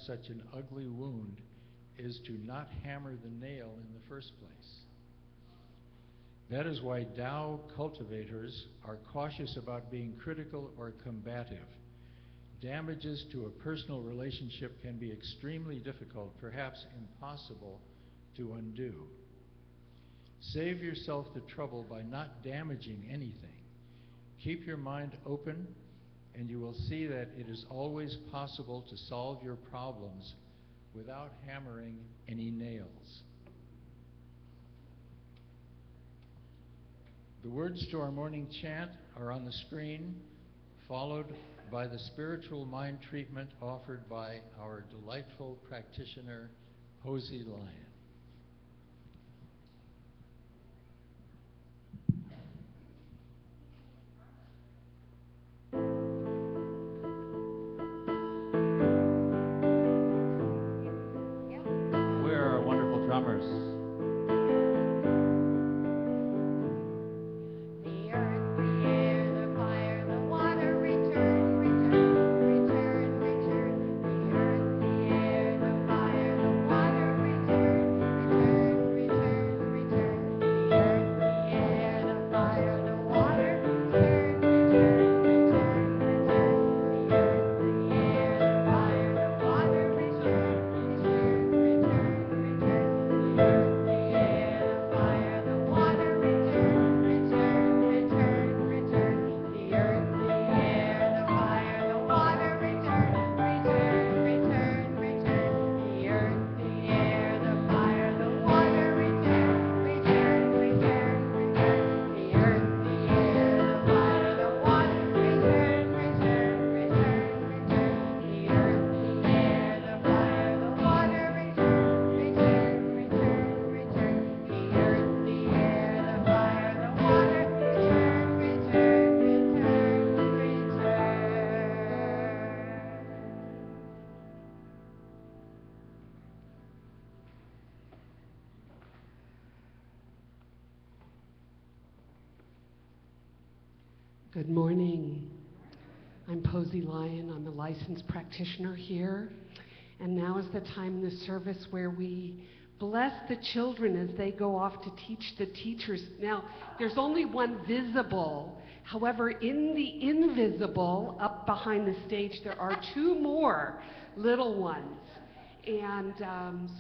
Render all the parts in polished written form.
such an ugly wound is to not hammer the nail in the first place. That is why Tao cultivators are cautious about being critical or combative. Damages to a personal relationship can be extremely difficult, perhaps impossible, to undo. Save yourself the trouble by not damaging anything. Keep your mind open, and you will see that it is always possible to solve your problems without hammering any nails. The words to our morning chant are on the screen, followed by the spiritual mind treatment offered by our delightful practitioner, Posi, Lyon. Where are our wonderful drummers? Good morning. I'm Posi, Lyon. I'm a licensed practitioner here. And now is the time in the service where we bless the children as they go off to teach the teachers. Now, there's only one visible. However, in the invisible, up behind the stage, there are two more little ones. And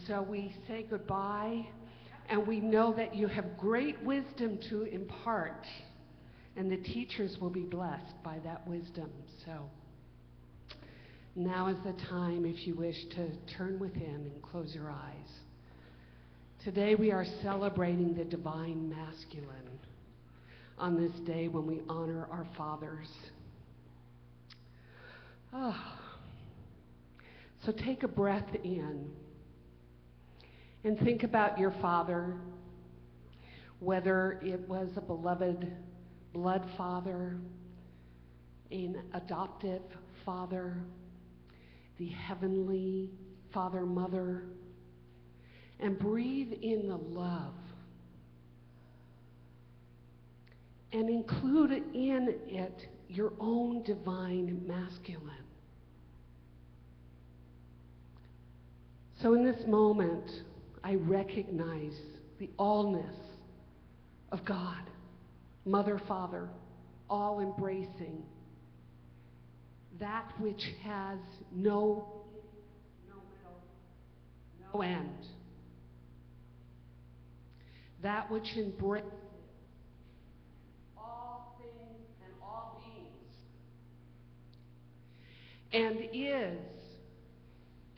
so we say goodbye, and we know that you have great wisdom to impart. And the teachers will be blessed by that wisdom. So now is the time, if you wish, to turn within and close your eyes. Today we are celebrating the divine masculine on this day when we honor our fathers. So take a breath in and think about your father, whether it was a beloved blood father, an adoptive father, the heavenly father, mother, and breathe in the love and include in it your own divine masculine. So in this moment, I recognize the allness of God. Mother, Father, all embracing, that which has no middle, no end, that which embraces all things and all beings, and is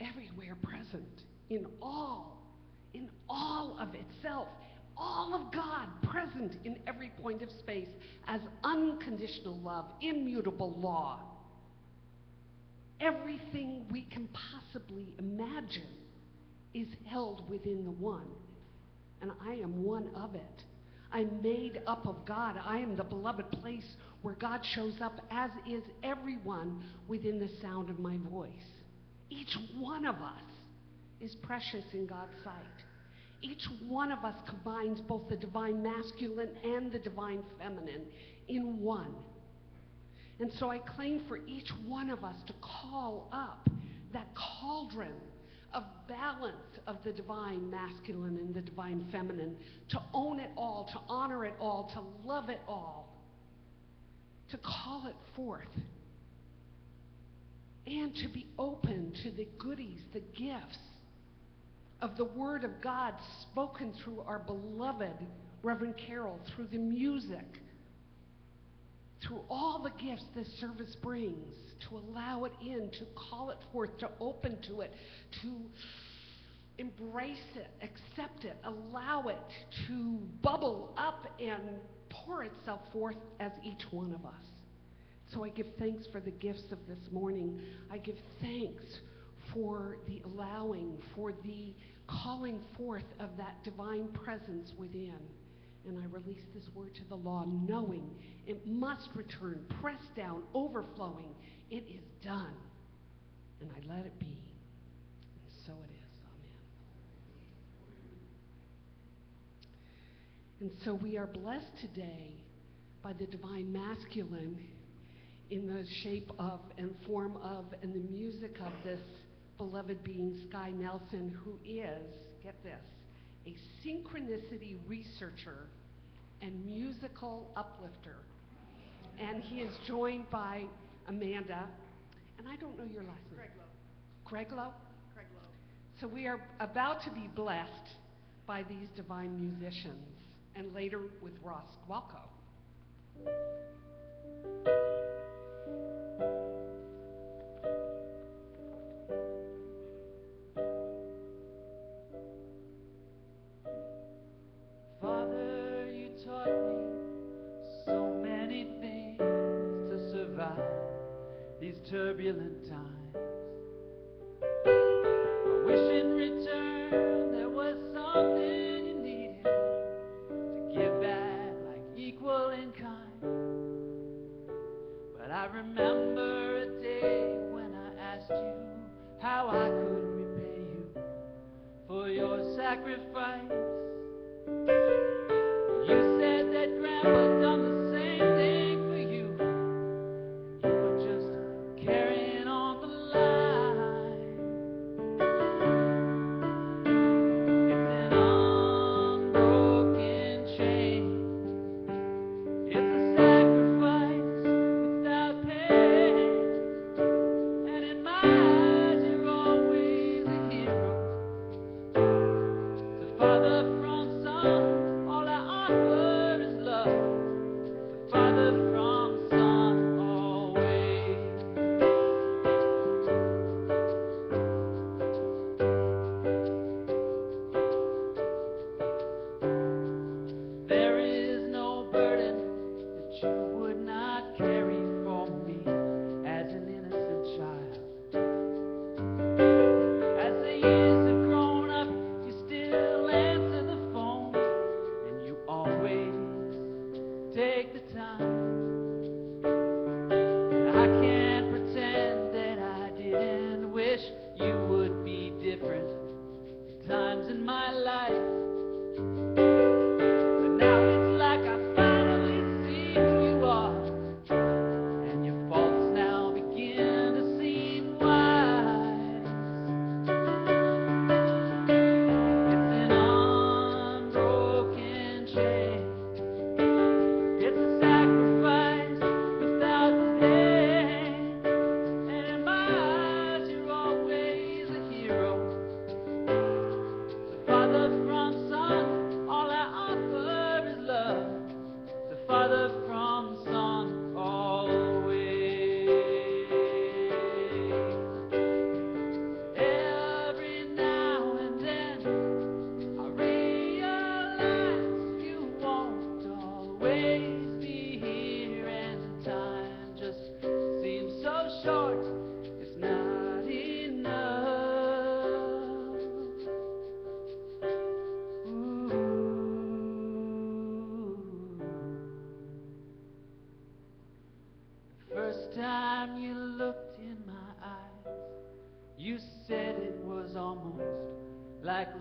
everywhere present in all of itself. All of God present in every point of space as unconditional love, immutable law. Everything we can possibly imagine is held within the one. And I am one of it. I'm made up of God. I am the beloved place where God shows up, as is everyone within the sound of my voice. Each one of us is precious in God's sight. Each one of us combines both the divine masculine and the divine feminine in one. And so I claim for each one of us to call up that cauldron of balance of the divine masculine and the divine feminine, to own it all, to honor it all, to love it all, to call it forth, and to be open to the goodies, the gifts of the Word of God spoken through our beloved Reverend Karyl, through the music, through all the gifts this service brings, to allow it in, to call it forth, to open to it, to embrace it, accept it, allow it to bubble up and pour itself forth as each one of us. So I give thanks for the gifts of this morning. I give thanks for the allowing, for the calling forth of that divine presence within. And I release this word to the law, knowing it must return, pressed down, overflowing. It is done. And I let it be. And so it is. Amen. And so we are blessed today by the divine masculine in the shape of and form of and the music of this beloved being, Sky Nelson, who is, get this, a synchronicity researcher and musical uplifter. And he is joined by Amanda, and I don't know your last name. Greglo? Greglo. So we are about to be blessed by these divine musicians, and later with Ross Gualco. Turbulent times. I wish in return there was something you needed to give back, like equal in kind. But I remember a day when I asked you how I could repay you for your sacrifice. You said that Grandpa done the same thing for you.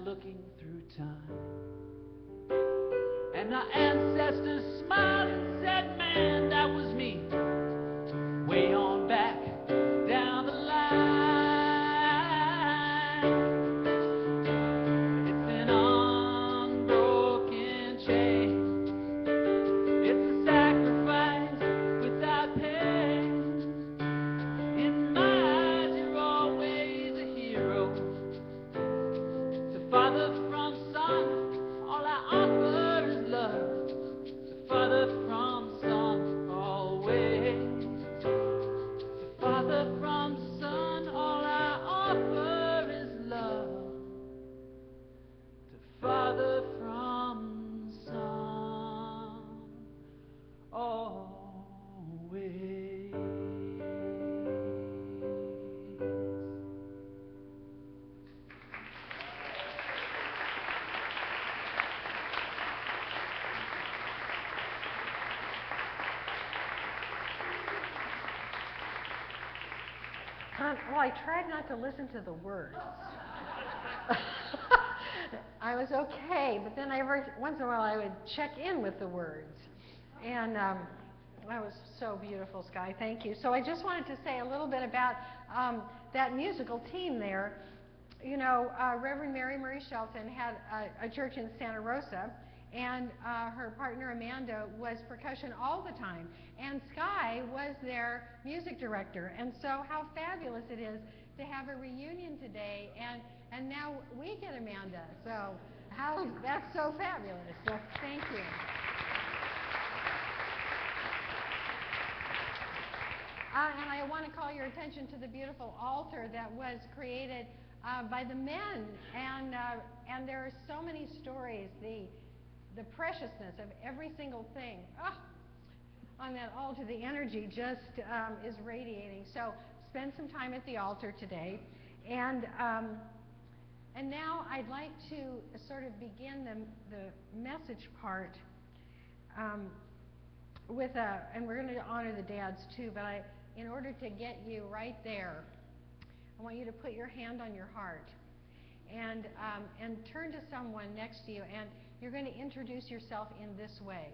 Looking through time, and our ancestors smiled and said, man, that was me, way on back down the line. It's an unbroken chain. It's a sacrifice without pain. In my eyes, you're always a hero. To Father from Son, all I offer is love. To Father from Son, always. To Father from Son, all I offer is love. To Father from Son, always. Well, I tried not to listen to the words. I was okay, but then every once in a while I would check in with the words. And that was so beautiful, Sky. Thank you. So I just wanted to say a little bit about that musical team there. You know, Reverend Mary Marie Shelton had a church in Santa Rosa, and her partner Amanda was percussion all the time, and Sky was their music director. And so how fabulous it is to have a reunion today, and now we get Amanda. So that's so fabulous. So thank you. And I want to call your attention to the beautiful altar that was created by the men, and there are so many stories. The preciousness of every single thing on that altar, the energy just is radiating. So spend some time at the altar today, and now I'd like to sort of begin the message part with and we're going to honor the dads too, but in order to get you right there, I want you to put your hand on your heart and turn to someone next to you, and you're going to introduce yourself in this way.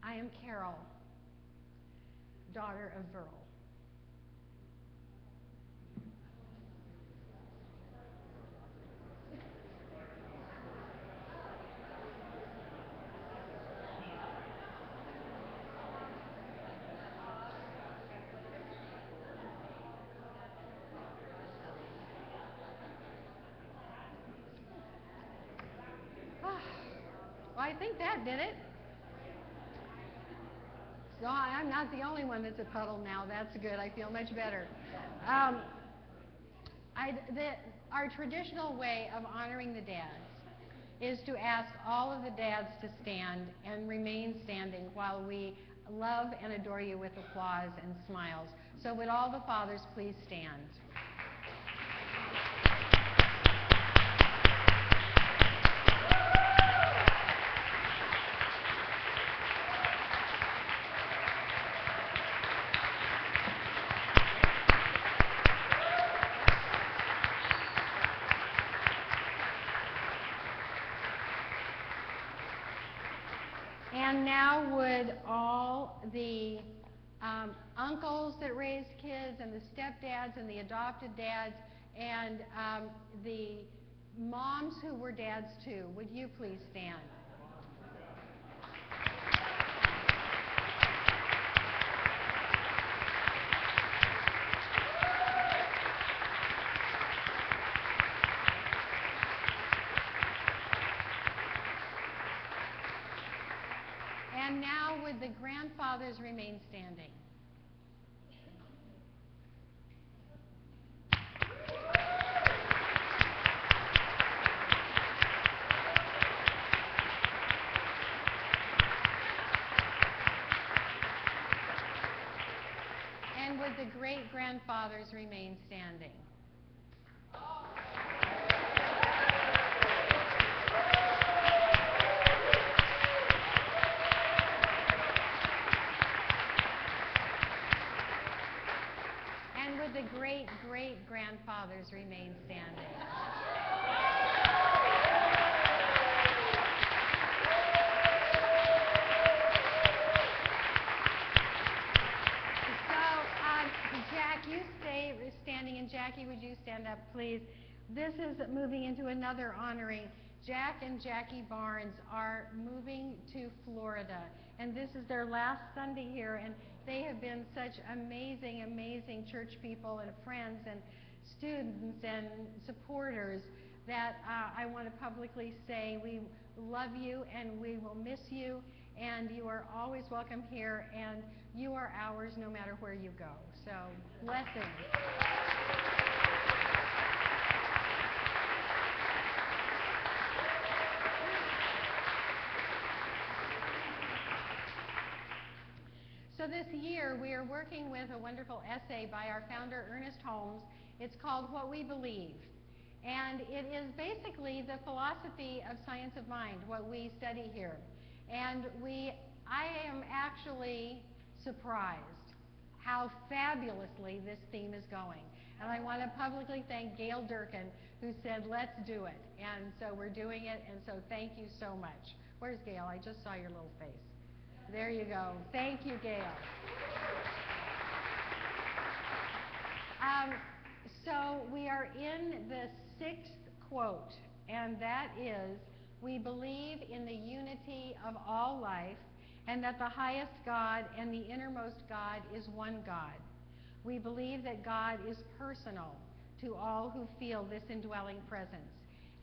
I am Karyl, daughter of Merrill. Well, I think that did it. So I'm not the only one that's a puddle now. That's good. I feel much better. Our traditional way of honoring the dads is to ask all of the dads to stand and remain standing while we love and adore you with applause and smiles. So would all the fathers please stand? And now would all the uncles that raised kids and the stepdads and the adopted dads and the moms who were dads too, would you please stand? And now would the grandfathers remain standing? And would the great-grandfathers remain standing? Would the great-great-grandfathers remain standing? So, Jack, you stay standing, and Jackie, would you stand up, please? please. This is moving into another honoring. Jack and Jackie Barnes are moving to Florida, and this is their last Sunday here, and they have been such amazing, amazing church people and friends and students and supporters that I want to publicly say we love you and we will miss you, and you are always welcome here, and you are ours no matter where you go. So, blessings. So this year we are working with a wonderful essay by our founder Ernest Holmes. It's called What We Believe. And it is basically the philosophy of science of mind, what we study here. And I am actually surprised how fabulously this theme is going. And I want to publicly thank Gail Durkin, who said, let's do it. And so we're doing it, and so thank you so much. Where's Gail? I just saw your little face. There you go. Thank you, Gail. So we are in the 6th quote, and that is, we believe in the unity of all life, and that the highest God and the innermost God is one God. We believe that God is personal to all who feel this indwelling presence.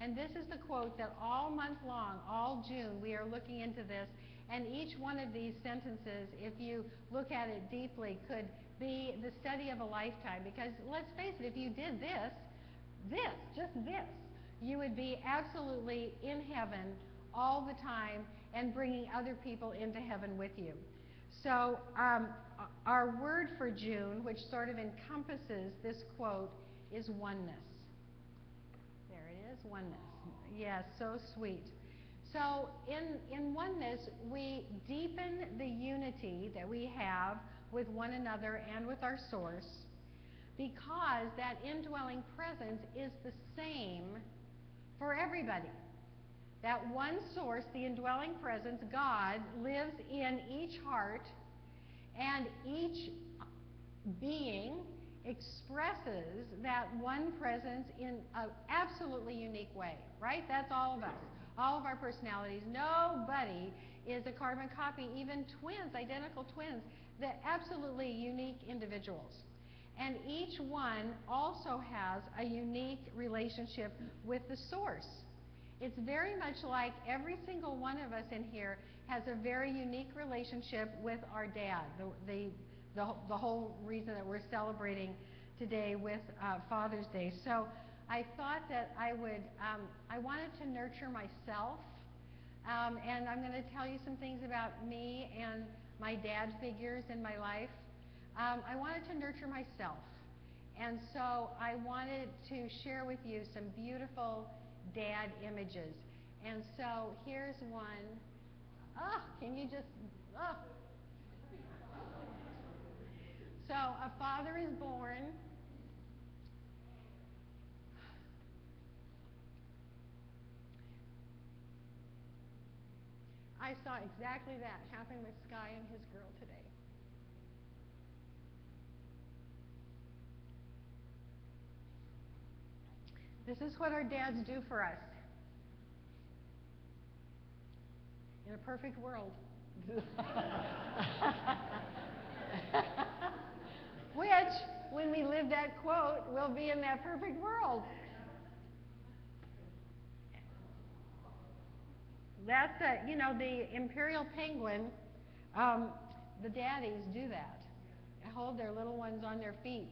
And this is the quote that all month long, all June, we are looking into this. And each one of these sentences, if you look at it deeply, could be the study of a lifetime. Because let's face it, if you did just this, you would be absolutely in heaven all the time and bringing other people into heaven with you. So our word for June, which sort of encompasses this quote, is oneness. There it is, oneness. Yes, so sweet. So in oneness, we deepen the unity that we have with one another and with our source, because that indwelling presence is the same for everybody. That one source, the indwelling presence, God, lives in each heart, and each being expresses that one presence in an absolutely unique way, right? That's all of us. All of our personalities. Nobody is a carbon copy, even twins, identical twins. They're absolutely unique individuals. And each one also has a unique relationship with the source. It's very much like every single one of us in here has a very unique relationship with our dad, the whole reason that we're celebrating today with Father's Day. So I thought that I wanted to nurture myself, and I'm going to tell you some things about me and my dad figures in my life. I wanted to nurture myself, and so I wanted to share with you some beautiful dad images. And so here's one. Can you just, So a father is born. I saw exactly that happen with Sky and his girl today. This is what our dads do for us. In a perfect world. Which, when we live that quote, we'll be in that perfect world. That's the imperial penguin, the daddies do that. They hold their little ones on their feet,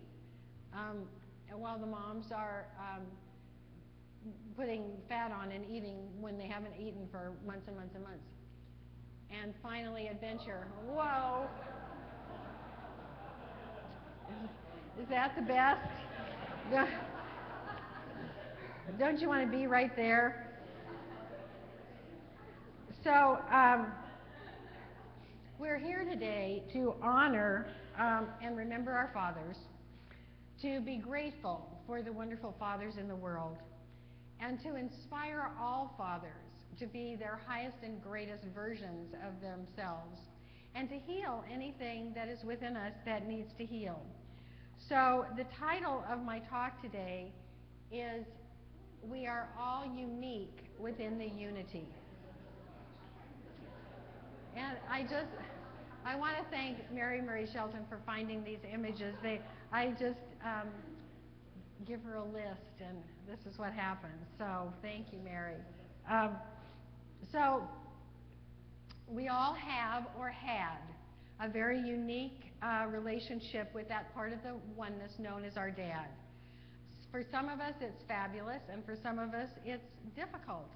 and while the moms are putting fat on and eating when they haven't eaten for months and months and months. And finally, adventure. Whoa! Is that the best? Don't you want to be right there? So we're here today to honor and remember our fathers, to be grateful for the wonderful fathers in the world, and to inspire all fathers to be their highest and greatest versions of themselves, and to heal anything that is within us that needs to heal. So the title of my talk today is we are all unique within the unity. And I want to thank Mary Shelton for finding these images. I just give her a list, and this is what happens. So thank you, Mary. So we all have or had a very unique relationship with that part of the oneness known as our dad. For some of us, it's fabulous, and for some of us, it's difficult.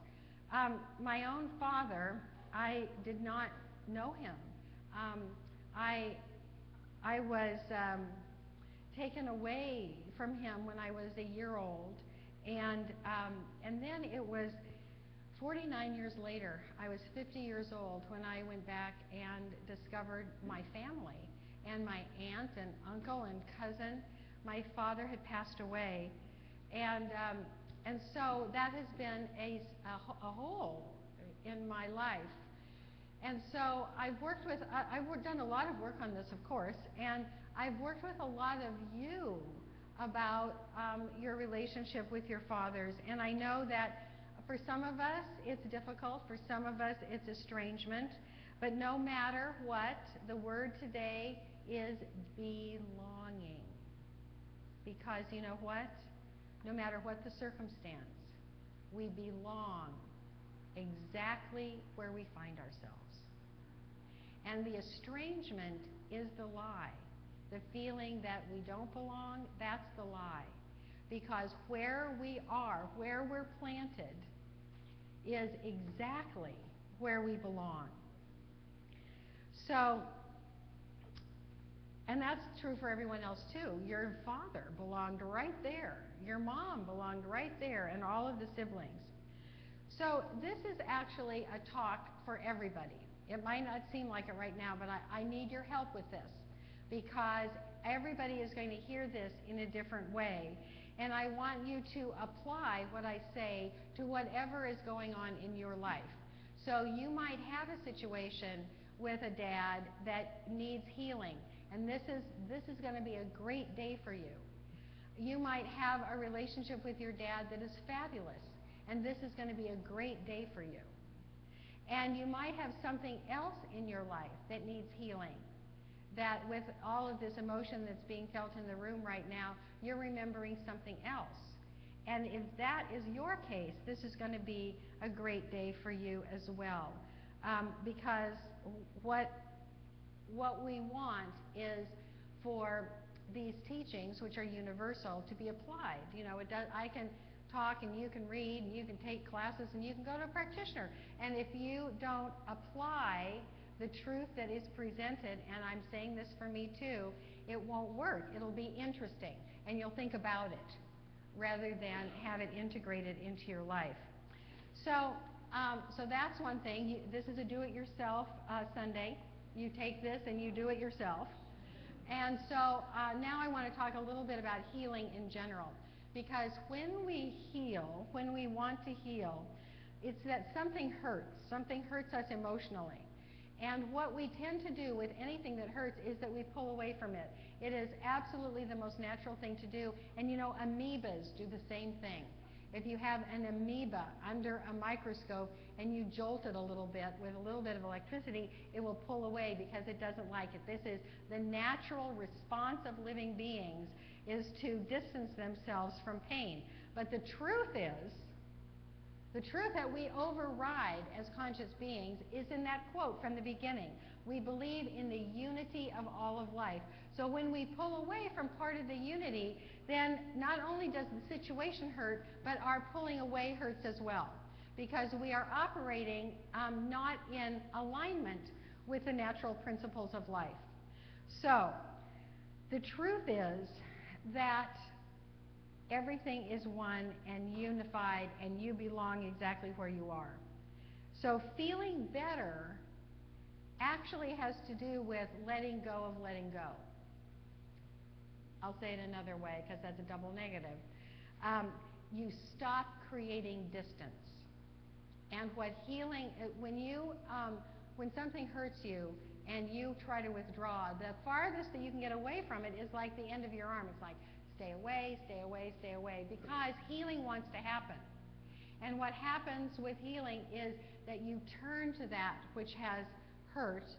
My own father, I did not know him. I was taken away from him when I was a year old, and then it was 49 years later. I was 50 years old when I went back and discovered my family, and my aunt and uncle and cousin. My father had passed away, and so that has been a hole in my life. And so I've done a lot of work on this, of course, and I've worked with a lot of you about your relationship with your fathers. And I know that for some of us, it's difficult. For some of us, it's estrangement. But no matter what, the word today is belonging. Because you know what? No matter what the circumstance, we belong exactly where we find ourselves. And the estrangement is the lie. The feeling that we don't belong, that's the lie. Because where we are, where we're planted, is exactly where we belong. So, and that's true for everyone else too. Your father belonged right there. Your mom belonged right there, and all of the siblings. So this is actually a talk for everybody. It might not seem like it right now, but I need your help with this, because everybody is going to hear this in a different way. And I want you to apply what I say to whatever is going on in your life. So you might have a situation with a dad that needs healing, and this is going to be a great day for you. You might have a relationship with your dad that is fabulous, and this is going to be a great day for you. And you might have something else in your life that needs healing, that with all of this emotion that's being felt in the room right now, you're remembering something else. And if that is your case, this is going to be a great day for you as well. Because what we want is for these teachings, which are universal, to be applied. You know, I can talk and you can read and you can take classes and you can go to a practitioner. And if you don't apply the truth that is presented, and I'm saying this for me too, it won't work. It'll be interesting and you'll think about it rather than have it integrated into your life. So that's one thing. This is a do-it-yourself Sunday. You take this and you do it yourself. And so now I want to talk a little bit about healing in general. Because when we heal, when we want to heal, it's that something hurts. Something hurts us emotionally. And what we tend to do with anything that hurts is that we pull away from it. It is absolutely the most natural thing to do. And you know, amoebas do the same thing. If you have an amoeba under a microscope and you jolt it a little bit with a little bit of electricity, it will pull away because it doesn't like it. This is the natural response of living beings, is to distance themselves from pain. But the truth is, the truth that we override as conscious beings is in that quote from the beginning. We believe in the unity of all of life. So when we pull away from part of the unity, then not only does the situation hurt, but our pulling away hurts as well. Because we are operating not in alignment with the natural principles of life. So the truth is that everything is one and unified, and you belong exactly where you are. So feeling better actually has to do with letting go of letting go. I'll say it another way because that's a double negative. You stop creating distance. And what healing, when something hurts you and you try to withdraw, the farthest that you can get away from it is like the end of your arm. It's like stay away, stay away, stay away, because healing wants to happen. And what happens with healing is that you turn to that which has hurt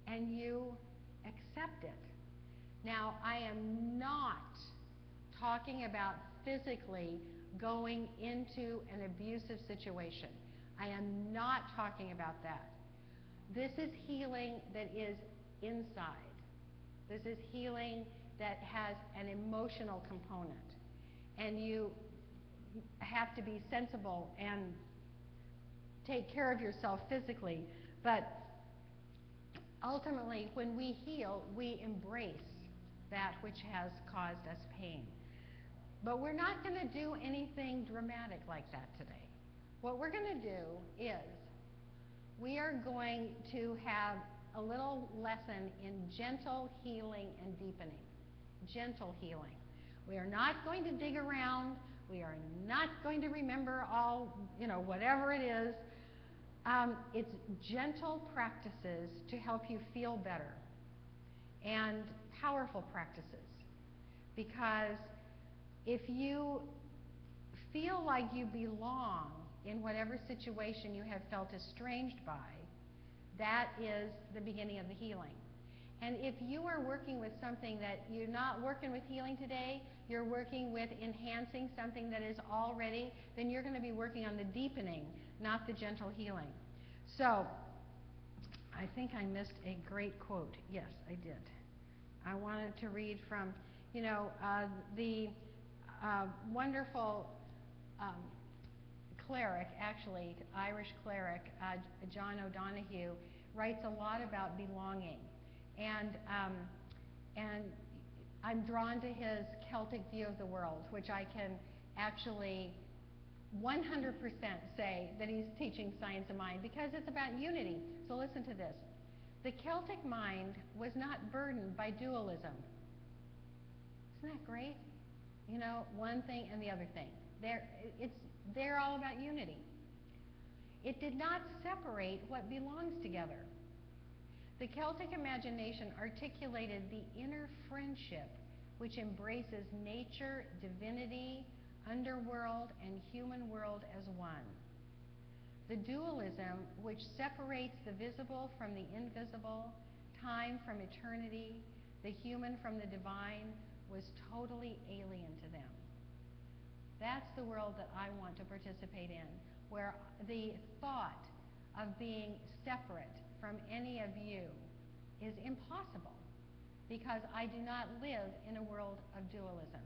and you accept it. Now, I am not talking about physically going into an abusive situation. I am not talking about that. This is healing that is inside. This is healing that has an emotional component. And you have to be sensible and take care of yourself physically. But ultimately, when we heal, we embrace that which has caused us pain. But we're not going to do anything dramatic like that today. What we're going to do is we are going to have a little lesson in gentle healing and deepening. Gentle healing. We are not going to dig around. We are not going to remember all, whatever it is. It's gentle practices to help you feel better, and powerful practices. Because if you feel like you belong in whatever situation you have felt estranged by, that is the beginning of the healing. And if you are working with something that you're not working with healing today, you're working with enhancing something that is already, then you're going to be working on the deepening, not the gentle healing. So, I think I missed a great quote. Yes, I did. I wanted to read from, the wonderful cleric, actually, Irish cleric, John O'Donoghue, writes a lot about belonging. And I'm drawn to his Celtic view of the world, which I can actually 100% say that he's teaching science of mind, because it's about unity. So listen to this. The Celtic mind was not burdened by dualism. Isn't that great? One thing and the other thing. They're all about unity. It did not separate what belongs together. The Celtic imagination articulated the inner friendship which embraces nature, divinity, underworld, and human world as one. The dualism which separates the visible from the invisible, time from eternity, the human from the divine, was totally alien to them. That's the world that I want to participate in, where the thought of being separate from any of you is impossible, because I do not live in a world of dualism.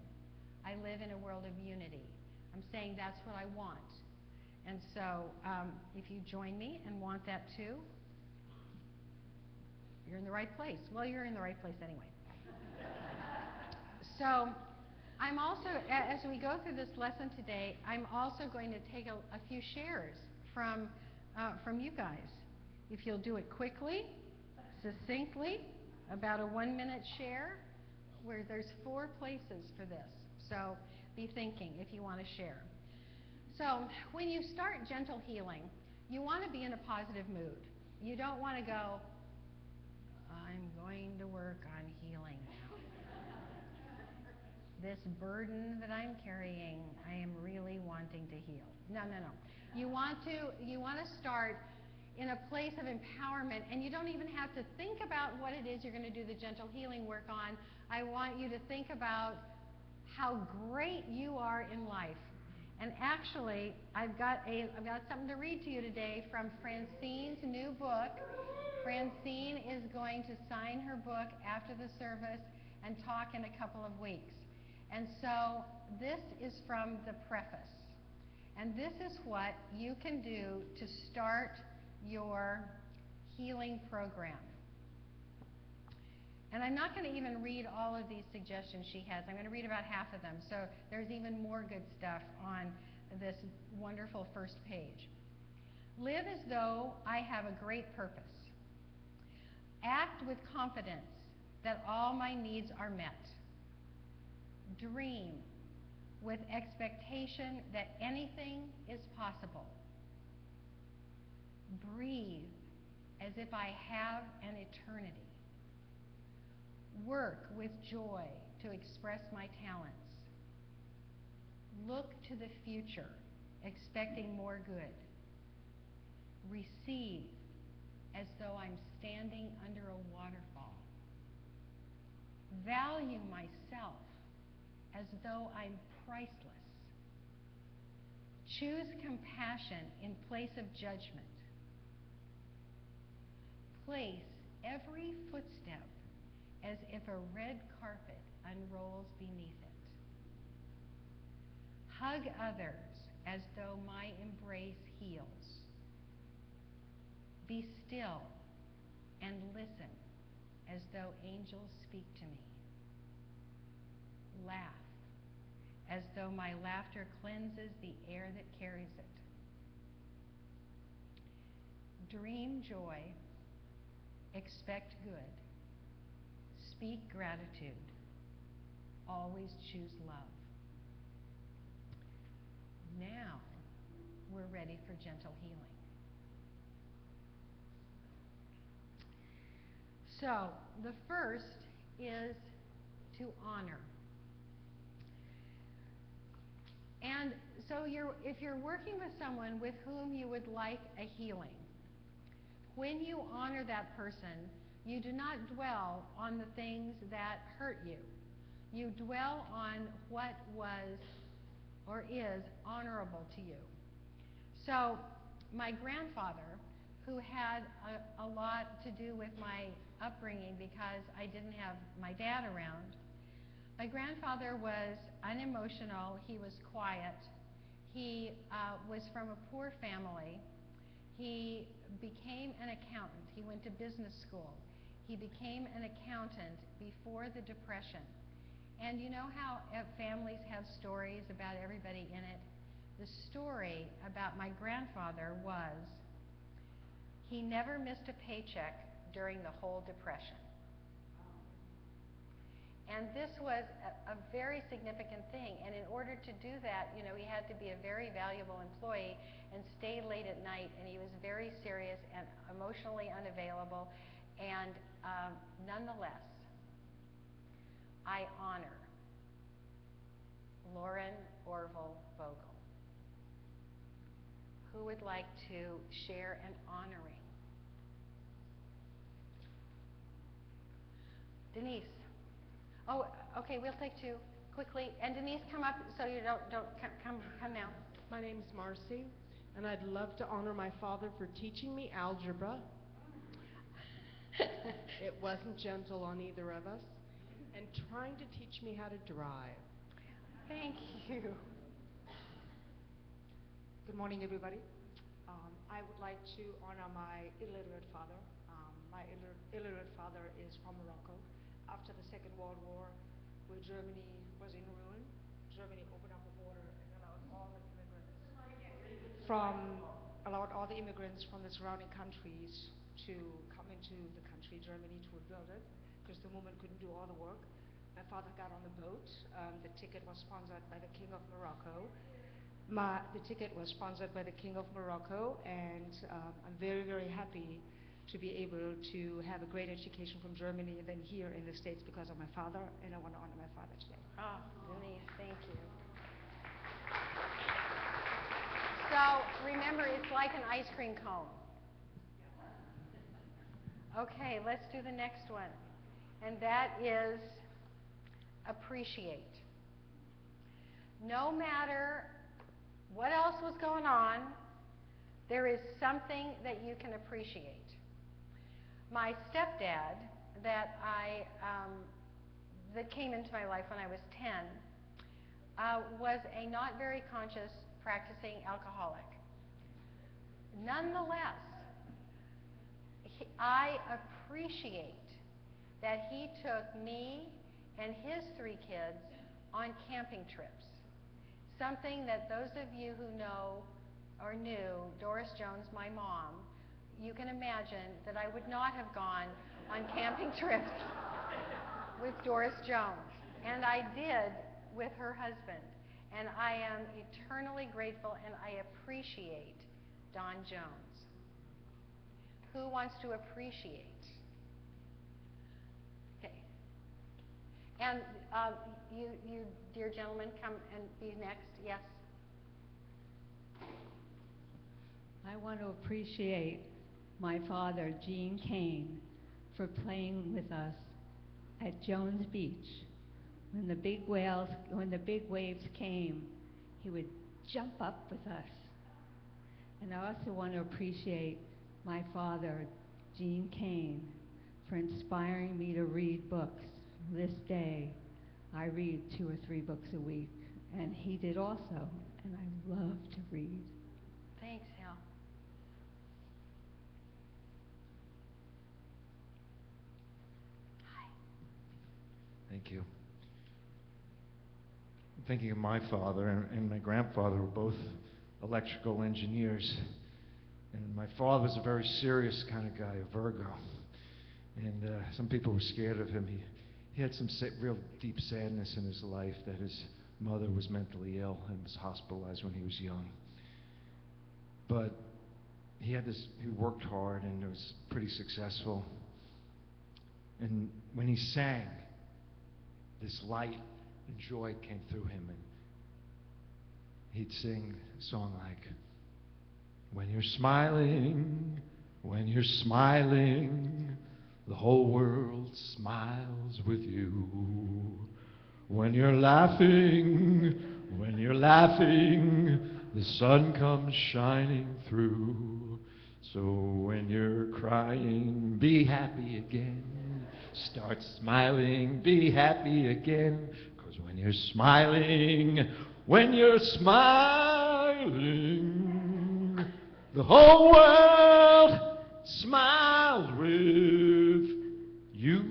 I live in a world of unity. I'm saying that's what I want. And so if you join me and want that too, you're in the right place. Well, you're in the right place anyway. So I'm also, as we go through this lesson today, I'm also going to take a few shares from you guys. If you'll do it quickly, succinctly, about a 1-minute share, where there's 4 places for this. So be thinking if you want to share. So when you start gentle healing, you want to be in a positive mood. You don't want to go, I'm going to work on healing now. This burden that I'm carrying, I am really wanting to heal. No. You want to start in a place of empowerment, and you don't even have to think about what it is you're going to do the gentle healing work on. I want you to think about how great you are in life. And actually, I've got something to read to you today from Francine's new book. Francine is going to sign her book after the service and talk in a couple of weeks. And so this is from the preface. And this is what you can do to start your healing program. And I'm not going to even read all of these suggestions she has. I'm going to read about half of them. So there's even more good stuff on this wonderful first page. Live as though I have a great purpose. Act with confidence that all my needs are met. Dream with expectation that anything is possible. Breathe as if I have an eternity. Work with joy to express my talents. Look to the future, expecting more good. Receive as though I'm standing under a waterfall. Value myself as though I'm priceless. Choose compassion in place of judgment. Place every footstep as if a red carpet unrolls beneath it. Hug others as though my embrace heals. Be still and listen as though angels speak to me. Laugh as though my laughter cleanses the air that carries it. Dream joy, expect good, speak gratitude, always choose love. Now we're ready for gentle healing. So the first is to honor. And so if you're working with someone with whom you would like a healing, when you honor that person, you do not dwell on the things that hurt you. You dwell on what was or is honorable to you. So my grandfather, who had a lot to do with my upbringing because I didn't have my dad around, my grandfather was unemotional, he was quiet, he was from a poor family, he became an accountant, he went to business school, he became an accountant before the Depression. And you know how families have stories about everybody in it? The story about my grandfather was he never missed a paycheck during the whole Depression. And this was a very significant thing. And in order to do that, you know, he had to be a very valuable employee and stay late at night. And he was very serious and emotionally unavailable. And nonetheless, I honor Lauren Orville Vogel. Who would like to share an honoring? Denise. Oh, okay, we'll take two quickly. And Denise, come up so you don't come now. My name is Marcy, and I'd love to honor my father for teaching me algebra. It wasn't gentle on either of us, and trying to teach me how to drive. Thank you. Good morning, everybody. I would like to honor my illiterate father. My illiterate father is from Morocco. After the Second World War, where Germany was in ruin, Germany opened up the border and allowed all the immigrants from the surrounding countries to come into the country, Germany, to rebuild it, because the woman couldn't do all the work. My father got on the boat. The ticket was sponsored by the King of Morocco. The ticket was sponsored by the King of Morocco, and I'm very, very happy to be able to have a great education from Germany than here in the States because of my father, and I want to honor my father today. Oh, Denise, thank you. So remember, it's like an ice cream cone. Okay, let's do the next one, and that is appreciate. No matter what else was going on, there is something that you can appreciate. My stepdad that came into my life when I was 10 was a not very conscious practicing alcoholic. Nonetheless, I appreciate that he took me and his 3 kids on camping trips. Something that those of you who know or knew Doris Jones, my mom, you can imagine that I would not have gone on camping trips with Doris Jones. And I did with her husband. And I am eternally grateful, and I appreciate Don Jones. Who wants to appreciate? Okay. And you, dear gentleman, come and be next. Yes. I want to appreciate my father, Gene Kane, for playing with us at Jones Beach. When the big waves came, he would jump up with us. And I also want to appreciate my father, Gene Kane, for inspiring me to read books. This day, I read 2 or 3 books a week, and he did also, and I love to read. Thanks, Hal. Hi. Thank you. I'm thinking of my father and my grandfather were both electrical engineers. And my father was a very serious kind of guy, a Virgo. And some people were scared of him. He had some real deep sadness in his life that his mother was mentally ill and was hospitalized when he was young. But he worked hard and was pretty successful. And when he sang, this light and joy came through him, and he'd sing a song like, when you're smiling, the whole world smiles with you. When you're laughing, the sun comes shining through. So when you're crying, be happy again. Start smiling, be happy again. 'Cause when you're smiling, the whole world smiles with you.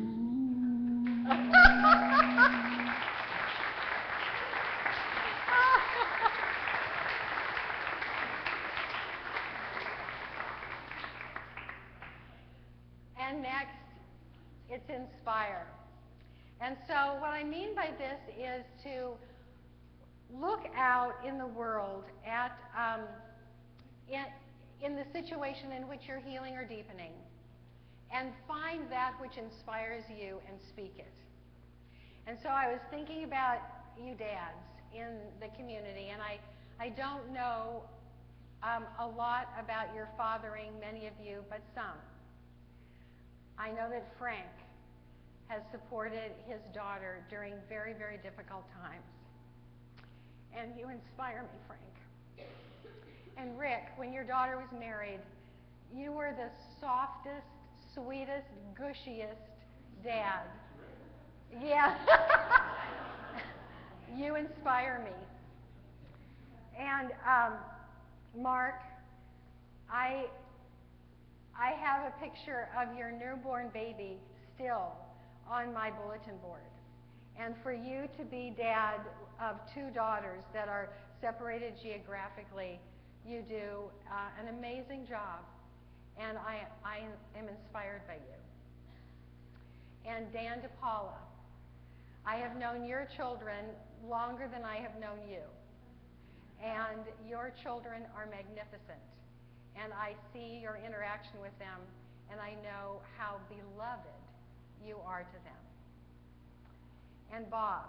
And next, it's inspire. And so what I mean by this is to look out in the world at in the situation in which you're healing or deepening, and find that which inspires you and speak it. And so I was thinking about you dads in the community, and I don't know a lot about your fathering, many of you, but some. I know that Frank has supported his daughter during very, very difficult times. And you inspire me, Frank. And Rick, when your daughter was married, you were the softest, sweetest, gushiest dad. Yeah. You inspire me. And Mark, I have a picture of your newborn baby still on my bulletin board. And for you to be dad of 2 daughters that are separated geographically, you do an amazing job, and I am inspired by you. And Dan DePaula, I have known your children longer than I have known you, and your children are magnificent, and I see your interaction with them, and I know how beloved you are to them. And Bob,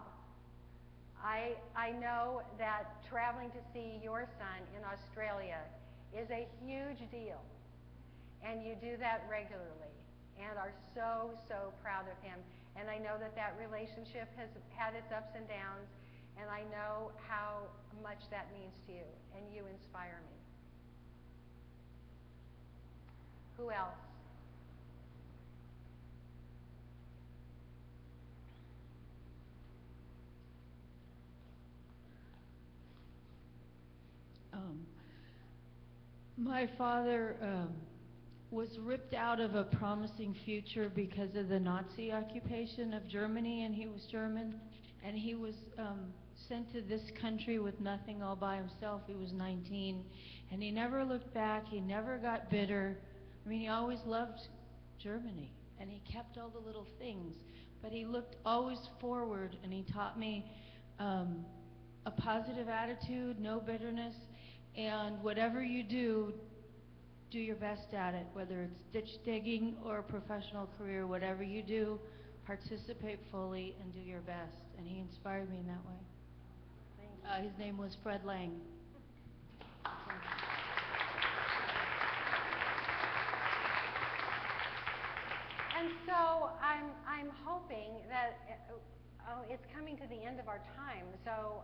I know that traveling to see your son in Australia is a huge deal, and you do that regularly and are so, so proud of him. And I know that that relationship has had its ups and downs, and I know how much that means to you, and you inspire me. Who else? My father was ripped out of a promising future because of the Nazi occupation of Germany, and he was German, and he was sent to this country with nothing all by himself. He was 19, and he never looked back. He never got bitter. I mean, he always loved Germany, and he kept all the little things, but he looked always forward, and he taught me a positive attitude, no bitterness, and whatever you do, do your best at it, whether it's ditch digging or a professional career. Whatever you do, participate fully, and do your best. And he inspired me in that way. Thank you. His name was Fred Lang. And so I'm hoping that it's coming to the end of our time. So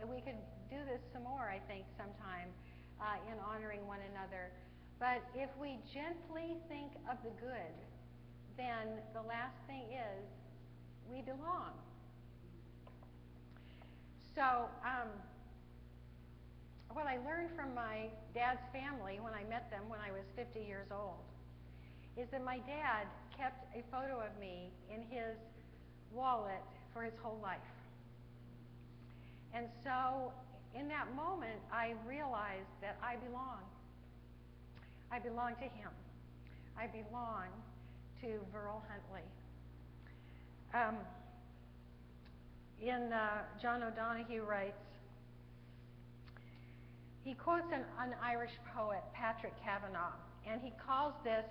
we could do this some more, I think, sometime in honoring one another. But if we gently think of the good, then the last thing is we belong. So what I learned from my dad's family when I met them when I was 50 years old is that my dad kept a photo of me in his wallet for his whole life. And so in that moment, I realized that I belong. I belong to him. I belong to Merrill Huntley. John O'Donohue writes, he quotes an Irish poet, Patrick Kavanagh, and he calls this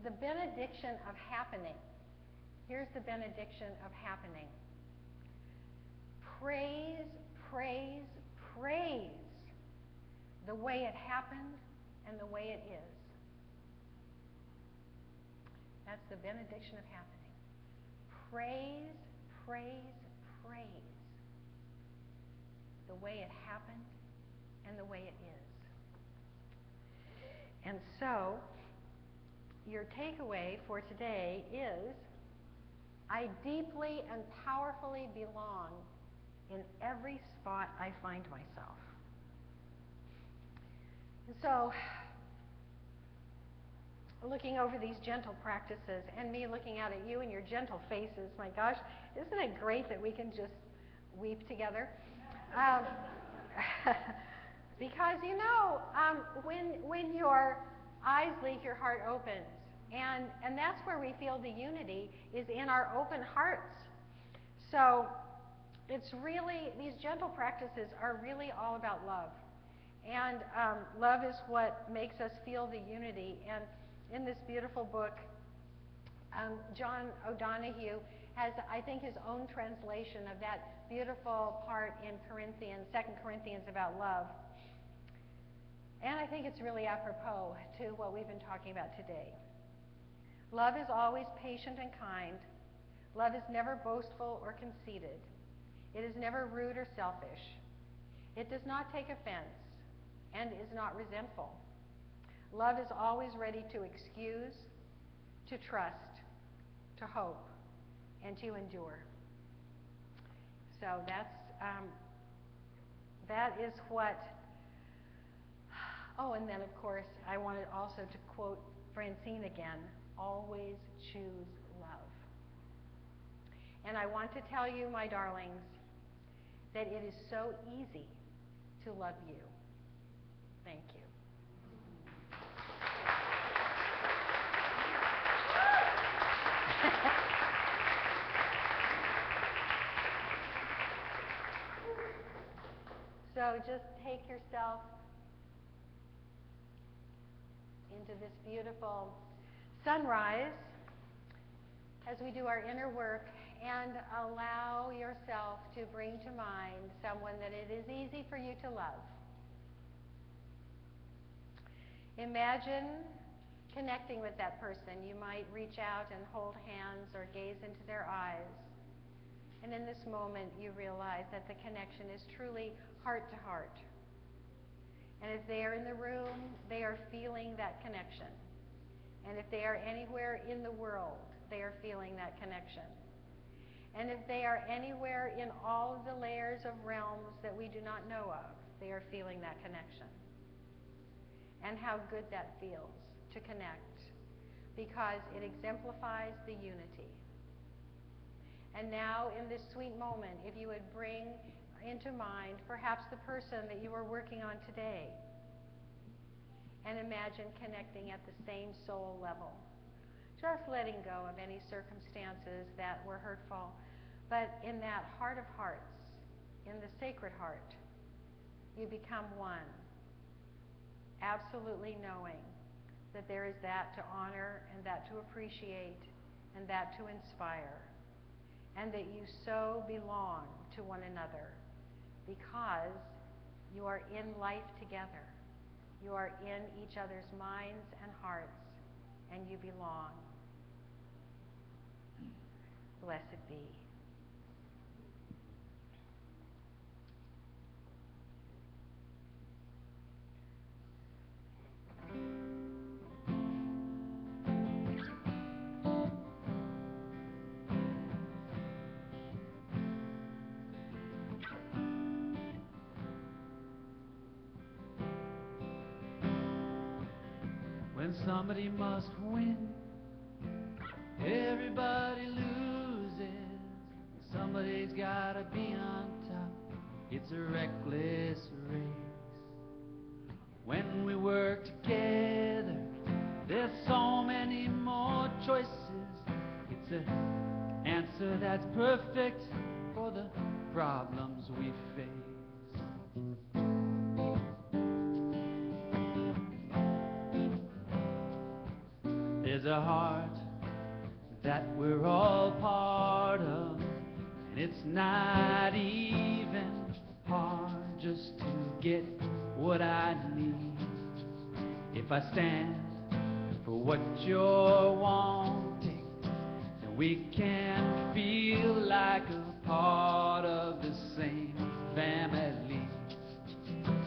the benediction of happening. Here's the benediction of happening. Praise, praise, praise the way it happened and the way it is. That's the benediction of happening. Praise, praise, praise the way it happened and the way it is. And so, your takeaway for today is, I deeply and powerfully belong in every spot I find myself. And so, looking over these gentle practices and me looking out at you and your gentle faces, my gosh, isn't it great that we can just weep together? Because, you know, when your eyes leak, your heart opens. And that's where we feel the unity, is in our open hearts. So it's really, these gentle practices are really all about love. And love is what makes us feel the unity. And in this beautiful book, John O'Donohue has, I think, his own translation of that beautiful part in Corinthians, 2 Corinthians about love. And I think it's really apropos to what we've been talking about today. Love is always patient and kind. Love is never boastful or conceited. It is never rude or selfish. It does not take offense and is not resentful. Love is always ready to excuse, to trust, to hope, and to endure. So that is what. Oh, and then of course I wanted also to quote Francine again. Always choose love. And I want to tell you, my darlings, that it is so easy to love you. Thank you. So just take yourself into this beautiful sunrise as we do our inner work, and allow yourself to bring to mind someone that it is easy for you to love. Imagine connecting with that person. You might reach out and hold hands or gaze into their eyes. And in this moment, you realize that the connection is truly heart to heart. And if they are in the room, they are feeling that connection. And if they are anywhere in the world, they are feeling that connection. And if they are anywhere in all of the layers of realms that we do not know of, they are feeling that connection. And how good that feels to connect, because it exemplifies the unity. And now, in this sweet moment, if you would bring into mind perhaps the person that you are working on today, and imagine connecting at the same soul level. Just letting go of any circumstances that were hurtful, but in that heart of hearts, in the sacred heart, you become one, absolutely knowing that there is that to honor and that to appreciate and that to inspire, and that you so belong to one another because you are in life together. You are in each other's minds and hearts, and you belong. Blessed be. When somebody must win, everybody loses. Somebody's gotta be on top. It's a reckless race. When we work together, there's so many more choices. It's an answer that's perfect for the problems we face. There's a heart that we're all part of, and it's not even hard just to get what I need. If I stand for what you're wanting, then we can feel like a part of the same family.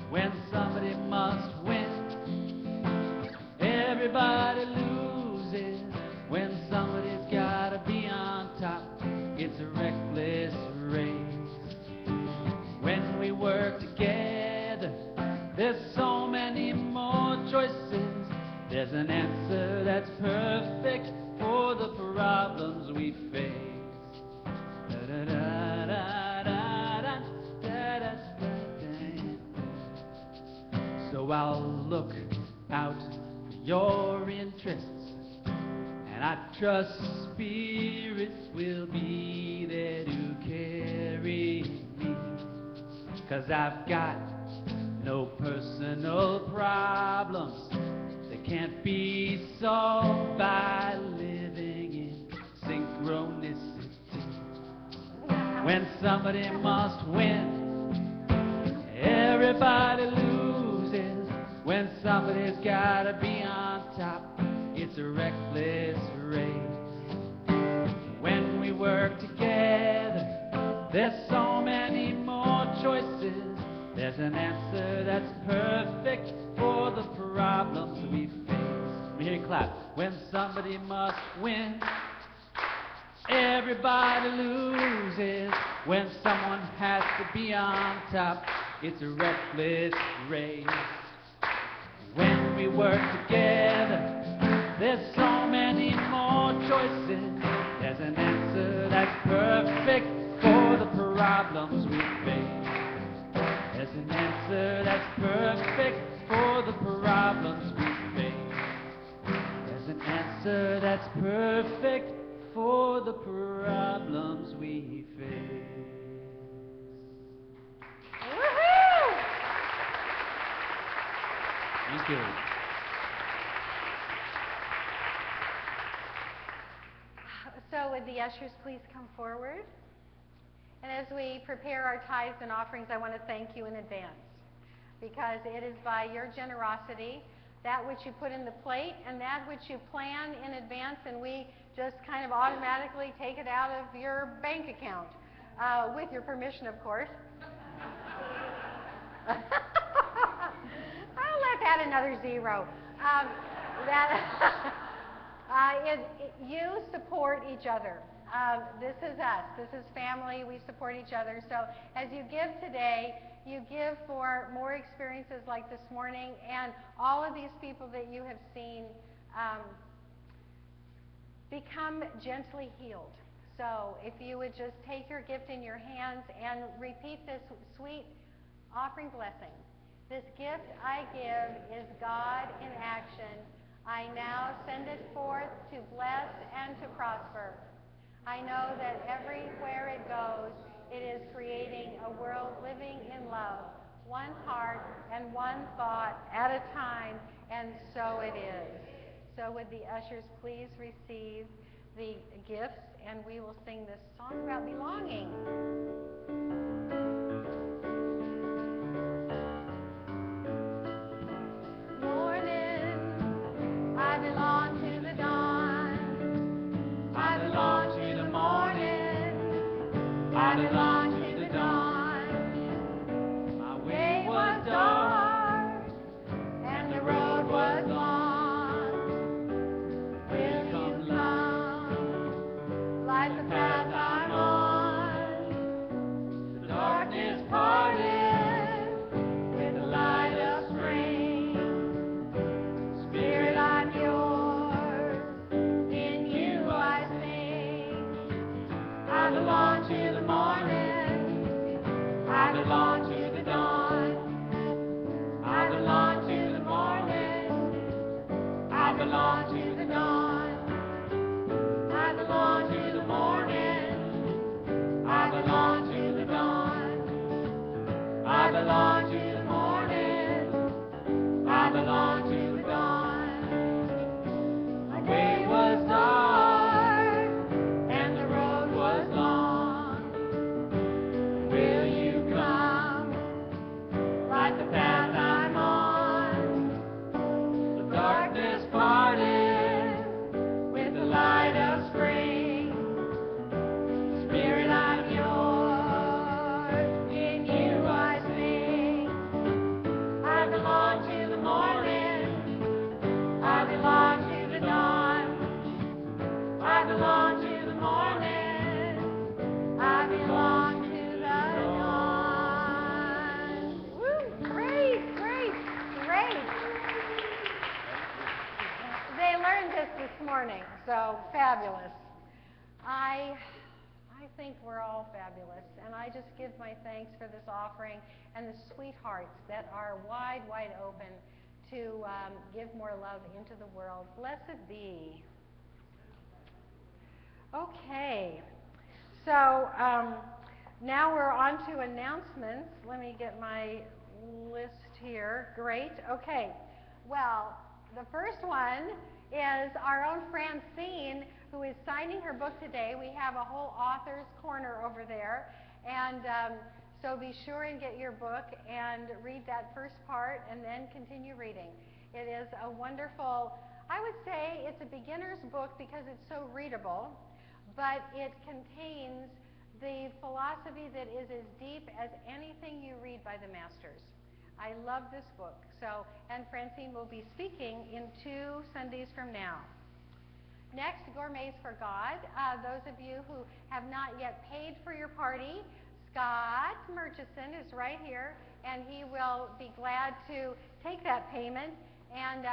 When somebody must win, everybody loses. When somebody's gotta be on top, it's a reckless race. When we work together, there's so many more choices. There's an answer that's perfect for the problems we face. So I'll look out for your interests, and I trust spirits will be there to carry me. 'Cause I've got no personal problems that can't be solved by living in synchronicity. When somebody must win, everybody loses. When somebody's gotta be on top, it's a reckless race. When we work together, there's so many more choices. There's an answer that's perfect for the problems we face. Let me hear you clap. When somebody must win, everybody loses. When someone has to be on top, it's a reckless race. When we work together, there's so many more choices. There's an answer that's perfect for the problems we face. There's an answer that's perfect for the problems we face. There's an answer that's perfect for the problems we face. Woohoo! Thank you. So would the ushers please come forward? And as we prepare our tithes and offerings, I want to thank you in advance, because it is by your generosity, that which you put in the plate and that which you plan in advance, and we just kind of automatically take it out of your bank account, with your permission, of course. I'll let that another zero. You support each other. This is us. This is family. We support each other. So as you give today, you give for more experiences like this morning, and all of these people that you have seen become gently healed. So if you would just take your gift in your hands and repeat this sweet offering blessing. This gift I give is God in action. I now send it forth to bless and to prosper. I know that everywhere it goes, it is creating a world living in love, one heart and one thought at a time, and so it is. So would the ushers please receive the gifts, and we will sing this song about belonging. Morning, I belong to the dawn. I belong to the morning. I belong to the dawn. My way was dark and the road was long. Will you come, light the path I'm on? The darkness parted with the light of spring. Spirit, I'm yours, in you I sing. I belong to the morning, I belong to the dawn. I belong to the morning, I belong to the dawn. I belong to the morning, I belong to the dawn. I belong to the morning, I belong to the dawn. My day was dark and the road was long. Will you come, light the path I'm on? The darkness parted with the light of spring. Spirit, I'm yours, in you I sing. I belong to the morning, I belong to the dawn. I belong to the morning, I belong to the dawn. Woo! Great, great, great. They learned this morning, so fabulous. I think we're all fabulous, and I just give my thanks for this offering and the sweethearts that are wide, wide open to give more love into the world. Blessed be. Okay, so now we're on to announcements. Let me get my list here. Great. Okay. Well, the first one is our own Francine, who is signing her book today. We have a whole author's corner over there, and so be sure and get your book and read that first part and then continue reading. It is a wonderful, I would say it's a beginner's book because it's so readable, but it contains the philosophy that is as deep as anything you read by the masters. I love this book. So, and Francine will be speaking in 2 Sundays from now. Next, Gourmets for God. Those of you who have not yet paid for your party, Scott Murchison is right here, and he will be glad to take that payment. And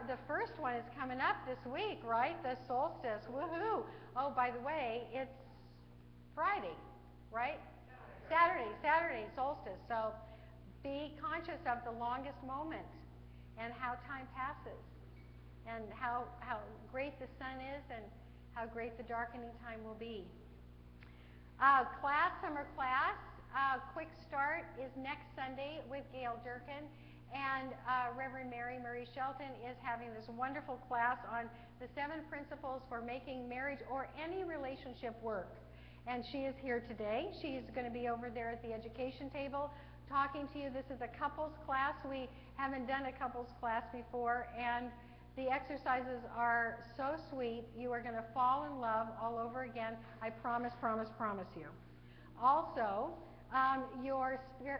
the first one is coming up this week, right? The solstice. Woohoo! Oh, by the way, it's Friday, right? Saturday, solstice. So be conscious of the longest moment and how time passes and how great the sun is and how great the darkening time will be. Summer class, quick start is next Sunday with Gail Durkin, and Reverend Mary Shelton is having this wonderful class on the 7 principles for making marriage or any relationship work. And she is here today. She's going to be over there at the education table talking to you. This is a couples class. We haven't done a couples class before, and the exercises are so sweet. You are going to fall in love all over again. I promise, promise, promise you. Also, your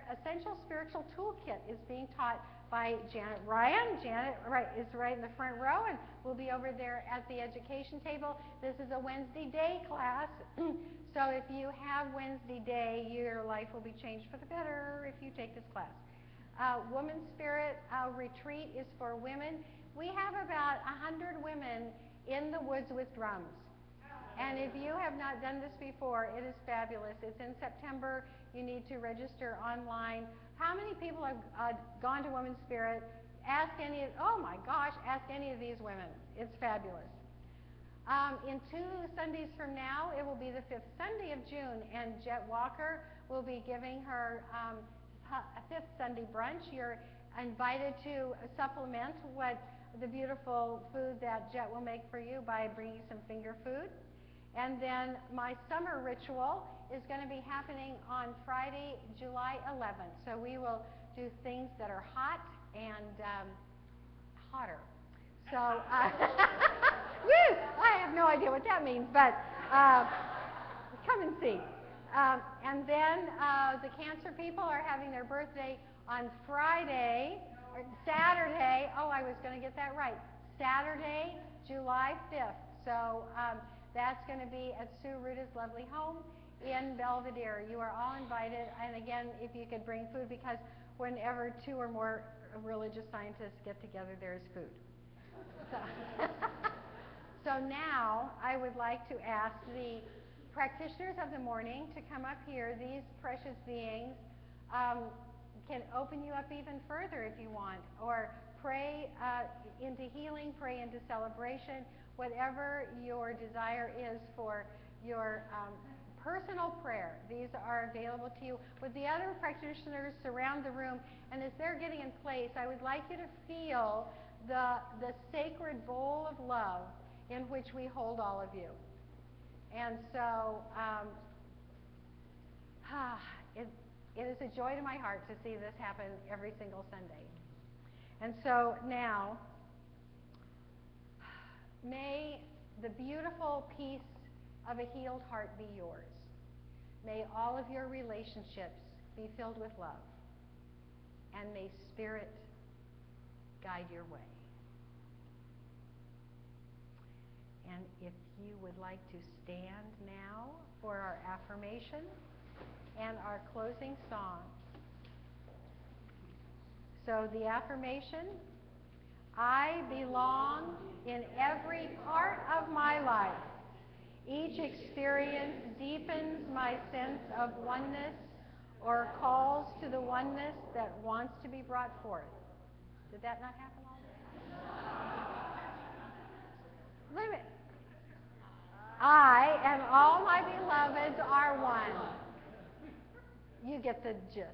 Essential Spiritual Toolkit is being taught by Janet Ryan. Janet is right in the front row, and we'll be over there at the education table. This is a Wednesday day class, so if you have Wednesday day, your life will be changed for the better if you take this class. Woman's Spirit retreat is for women. We have about 100 women in the woods with drums. And if you have not done this before, it is fabulous. It's in September. You need to register online. How many people have gone to Women's Spirit? Ask any of these women. It's fabulous. In 2 Sundays from now, it will be the 5th Sunday of June, and Jet Walker will be giving her 5th Sunday brunch. You're invited to supplement what the beautiful food that Jet will make for you by bringing some finger food. And then my summer ritual is going to be happening on Friday, July 11th. So we will do things that are hot and hotter. So, woo, I have no idea what that means, but come and see. And then the cancer people are having their birthday on Friday, or Saturday. Oh, I was going to get that right. Saturday, July 5th. So that's going to be at Sue Ruta's lovely home in Belvedere. You are all invited. And again, if you could bring food, because whenever 2 or more religious scientists get together, there is food. So, so now I would like to ask the practitioners of the morning to come up here. These precious beings can open you up even further if you want, or pray into healing, pray into celebration, whatever your desire is for your personal prayer. These are available to you. With the other practitioners surround the room, and as they're getting in place, I would like you to feel the sacred bowl of love in which we hold all of you. And so it is a joy to my heart to see this happen every single Sunday. And so now, may the beautiful peace of a healed heart be yours. May all of your relationships be filled with love. And may Spirit guide your way. And if you would like to stand now for our affirmation and our closing song. So the affirmation: I belong in every part of my life. Each experience deepens my sense of oneness or calls to the oneness that wants to be brought forth. Did that not happen already? Wait a minute. I and all my beloveds are one. You get the gist.